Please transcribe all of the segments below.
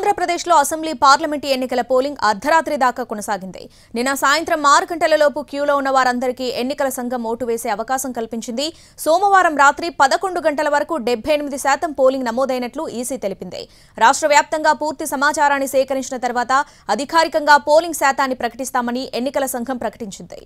ఆంధ్రప్రదేశ్లో assembly parliament ఎన్నికల polling అర్ధరాత్రి దాకా కొనసాగింది. నిన్న సాయంత్రం 6 గంటలలోపు క్యూలో ఉన్న వారందరికీ ఎన్నికల సంఘం ఓటు వేసే అవకాశం కల్పించింది. సోమవారం రాత్రి 11 గంటల వరకు 78% పోలింగ్ నమోదైనట్లు ఈసీ తెలిపింది. రాష్ట్ర వ్యాప్తంగా పూర్తి సమాచారాన్ని సేకరించిన తర్వాత అధికారికంగా పోలింగ్ శాతాన్ని ప్రకటిస్తామని ఎన్నికల సంఘం ప్రకటించింది.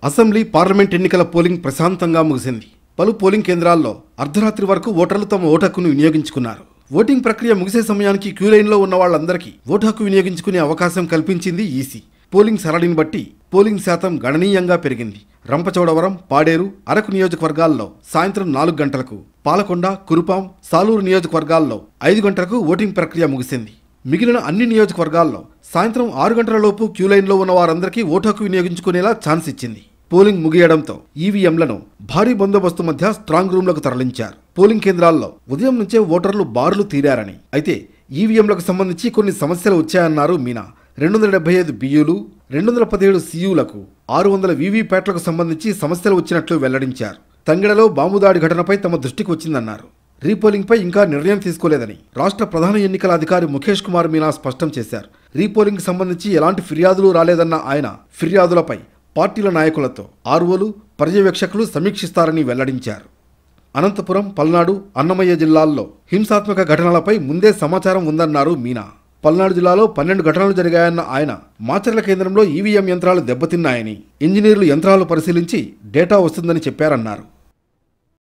అసెంబ్లీ పార్లమెంట్ ఎన్నికల పోలింగ్ ప్రశాంతంగా ముగిసింది. పలు పోలింగ్ కేంద్రాల్లో అర్ధరాత్రి వరకు ఓటర్లు తమ ఓటు హక్కును వినియోగించుకున్నారు. ఓటింగ్ ప్రక్రియ ముగిసే సమయానికి క్యూ లైన్లో ఉన్న వాళ్ళందరికీ ఓటు హక్కు వినియోగించుకునే అవకాశం కల్పించింది ఈసీ. పోలింగ్ సరళిని బట్టి పోలింగ్ శాతం గణనీయంగా పెరిగింది. రంపచోడవరం, పాడేరు, అరకు నియోజకవర్గాల్లో సాయంత్రం 4 గంటలకు, పాలకొండ, కురుపాం, సాలూరు నియోజకవర్గాల్లో 5 గంటలకు ఓటింగ్ ప్రక్రియ ముగిసింది. మిగిలిన అన్ని నియోజకవర్గాల్లో సాయంత్రం 6 గంటల లోపు క్యూ లైన్లో ఉన్న వారందరికీ ఓటు హక్కు వినియోగించుకునేలా ఛాన్స్ ఇచ్చింది. పోలింగ్ ముగియడంతో ఈవీఎంలను భారీ బందోబస్తు మధ్య స్ట్రాంగ్ రూమ్లకు తరలించారు. పోలింగ్ కేంద్రాల్లో ఉదయం నుంచే ఓటర్లు బారులు తీరారని, అయితే ఈవీఎంలకు సంబంధించి కొన్ని సమస్యలు వచ్చాయన్నారు మీనా. 275 బియ్యూలు, 217 సియూలకు, 600 వీవీప్యాట్లకు సంబంధించి సమస్యలు వచ్చినట్లు వెల్లడించారు. తంగెడలో బాంబుదాడి ఘటనపై తమ దృష్టికి వచ్చిందన్నారు. రీపోలింగ్పై ఇంకా నిర్ణయం తీసుకోలేదని రాష్ట్ర ప్రధాన ఎన్నికల అధికారి ముఖేష్ కుమార్ మీనా స్పష్టం చేశారు. రీపోలింగ్ సంబంధించి ఎలాంటి ఫిర్యాదులు రాలేదన్న ఆయన ఫిర్యాదులపై పార్టీల నాయకులతో ఆర్ఓలు, పర్యవేక్షకులు సమీక్షిస్తారని వెల్లడించారు. అనంతపురం, పల్నాడు, అన్నమయ్య జిల్లాల్లో హింసాత్మక ఘటనలపై ముందే సమాచారం ఉందన్నారు మీనా. పల్నాడు జిల్లాలో 12 ఘటనలు జరిగాయన్న ఆయన మాచర్ల కేంద్రంలో ఈవీఎం యంత్రాలు దెబ్బతిన్నాయని, ఇంజనీర్లు యంత్రాలు పరిశీలించి డేటా వస్తుందని చెప్పారన్నారు.